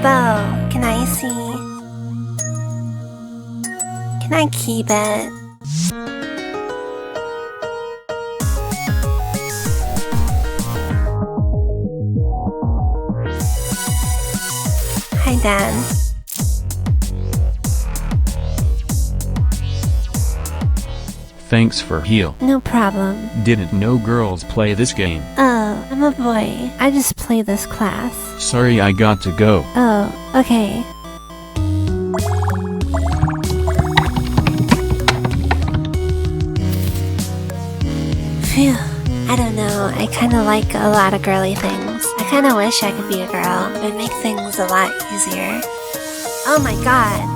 Bo, can I see? Can I keep it? Hi, Dad. Thanks for heal. No problem. Didn't know girls play this game. Oh, I'm a boy. I just play this class. Sorry, I got to go. Oh, okay. Phew. I don't know. I kinda like a lot of girly things. I kinda wish I could be a girl. It would make things a lot easier. Oh my god.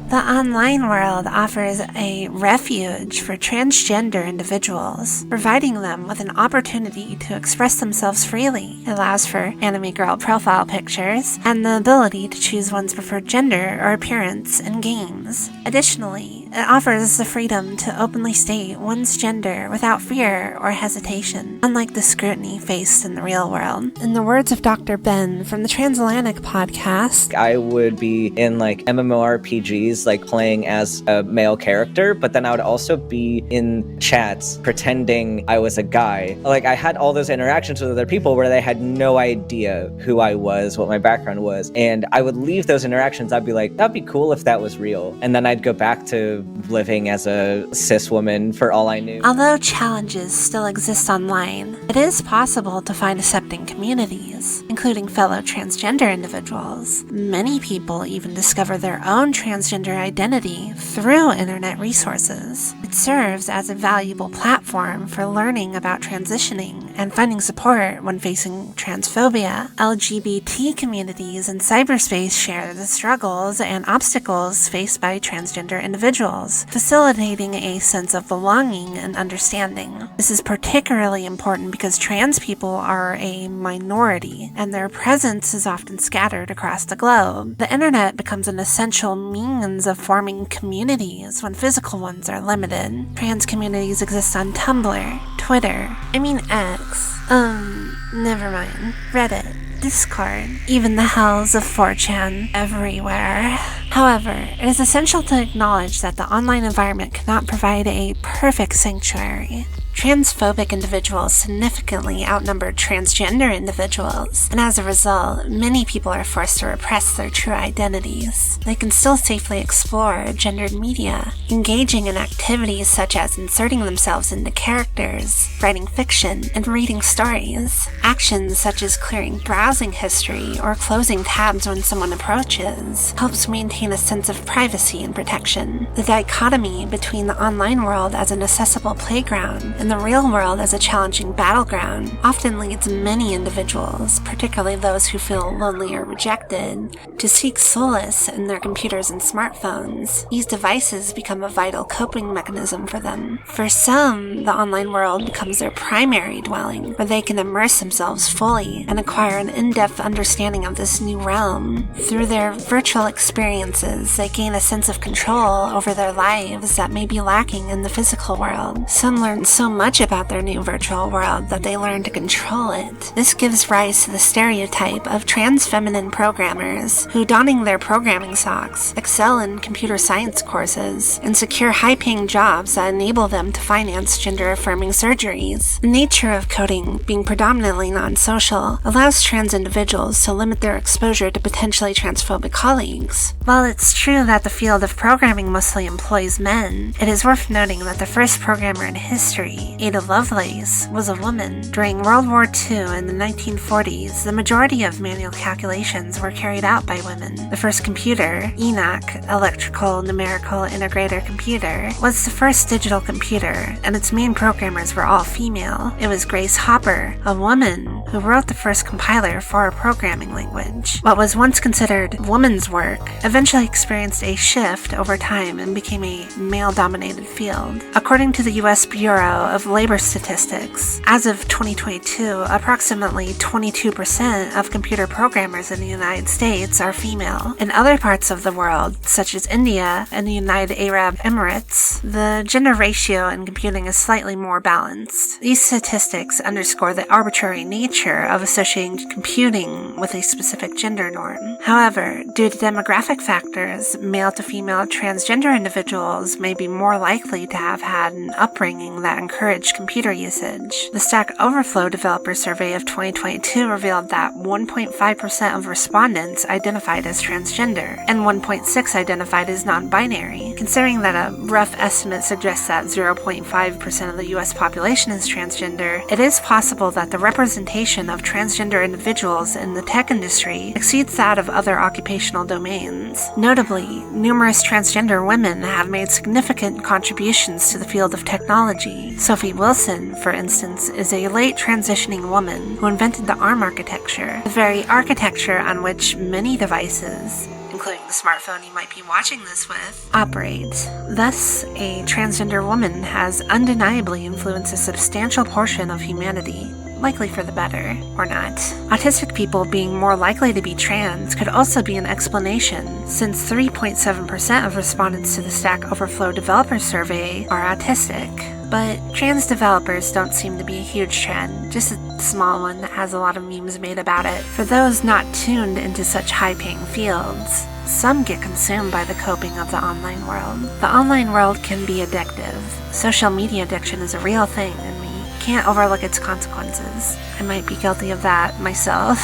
The online world offers a refuge for transgender individuals, providing them with an opportunity to express themselves freely. It allows for anime girl profile pictures and the ability to choose one's preferred gender or appearance in games. Additionally, it offers the freedom to openly state one's gender without fear or hesitation, unlike the scrutiny faced in the real world. In the words of Dr. Ben from the Transatlantic podcast, I would be in like MMORPGs, like playing as a male character, but then I would also be in chats pretending I was a guy. Like I had all those interactions with other people where they had no idea who I was, what my background was, and I would leave those interactions. I'd be like, that'd be cool if that was real. And then I'd go back to living as a cis woman for all I knew. Although challenges still exist online, it is possible to find accepting communities, including fellow transgender individuals. Many people even discover their own transgender identity through internet resources. It serves as a valuable platform for learning about transitioning and finding support when facing transphobia. LGBT communities in cyberspace share the struggles and obstacles faced by transgender individuals, facilitating a sense of belonging and understanding. This is particularly important because trans people are a minority, and their presence is often scattered across the globe. The internet becomes an essential means of forming communities when physical ones are limited. Trans communities exist on Tumblr, Twitter, X, never mind, Reddit, Discord, even the hells of 4chan, everywhere. However, it is essential to acknowledge that the online environment cannot provide a perfect sanctuary. Transphobic individuals significantly outnumber transgender individuals, and as a result, many people are forced to repress their true identities. They can still safely explore gendered media, engaging in activities such as inserting themselves into characters, writing fiction, and reading stories. Actions such as clearing browsing history or closing tabs when someone approaches helps maintain a sense of privacy and protection. The dichotomy between the online world as an accessible playground and the real world as a challenging battleground often leads many individuals, particularly those who feel lonely or rejected, to seek solace in their computers and smartphones. These devices become a vital coping mechanism for them. For some, the online world becomes their primary dwelling, where they can immerse themselves fully and acquire an in-depth understanding of this new realm. Through their virtual experiences, they gain a sense of control over their lives that may be lacking in the physical world. Some learn so much about their new virtual world that they learn to control it. This gives rise to the stereotype of trans feminine programmers who, donning their programming socks, excel in computer science courses and secure high-paying jobs that enable them to finance gender-affirming surgeries. The nature of coding, being predominantly non-social, allows trans individuals to limit their exposure to potentially transphobic colleagues. While it's true that the field of programming mostly employs men, it is worth noting that the first programmer in history, Ada Lovelace, was a woman. During World War II in the 1940s, the majority of manual calculations were carried out by women. The first computer, ENIAC, Electrical Numerical Integrator Computer, was the first digital computer, and its main programmers were all female. It was Grace Hopper, a woman, who wrote the first compiler for a programming language. What was once considered woman's work eventually experienced a shift over time and became a male-dominated field. According to the U.S. Bureau of Labor Statistics, as of 2022, approximately 22% of computer programmers in the United States are female. In other parts of the world, such as India and the United Arab Emirates, the gender ratio in computing is slightly more balanced. These statistics underscore the arbitrary nature of associating computing with a specific gender norm. However, due to demographic factors, male to female transgender individuals may be more likely to have had an upbringing that encouraged computer usage. The Stack Overflow Developer Survey of 2022 revealed that 1.5% of respondents identified as transgender, and 1.6% identified as non-binary. Considering that a rough estimate suggests that 0.5% of the US population is transgender, it is possible that the representation of transgender individuals in the tech industry exceeds that of other occupational domains. Notably, numerous transgender women have made significant contributions to the field of technology. Sophie Wilson, for instance, is a late transitioning woman who invented the ARM architecture, the very architecture on which many devices, including the smartphone you might be watching this with, operate. Thus, a transgender woman has undeniably influenced a substantial portion of humanity, likely for the better, or not. Autistic people being more likely to be trans could also be an explanation, since 3.7% of respondents to the Stack Overflow Developer Survey are autistic. But trans developers don't seem to be a huge trend, just a small one that has a lot of memes made about it. For those not tuned into such high-paying fields, some get consumed by the coping of the online world. The online world can be addictive. Social media addiction is a real thing, and we can't overlook its consequences. I might be guilty of that myself.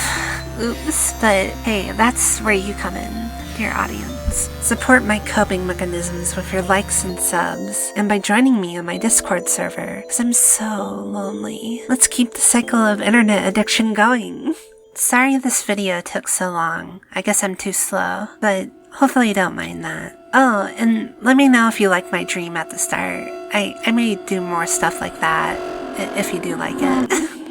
Oops. But hey, that's where you come in, dear audience. Support my coping mechanisms with your likes and subs, and by joining me on my Discord server, because I'm so lonely. Let's keep the cycle of internet addiction going. Sorry this video took so long. I guess I'm too slow, but hopefully you don't mind that. Oh, and let me know if you like my dream at the start. I may do more stuff like that, if you do like it.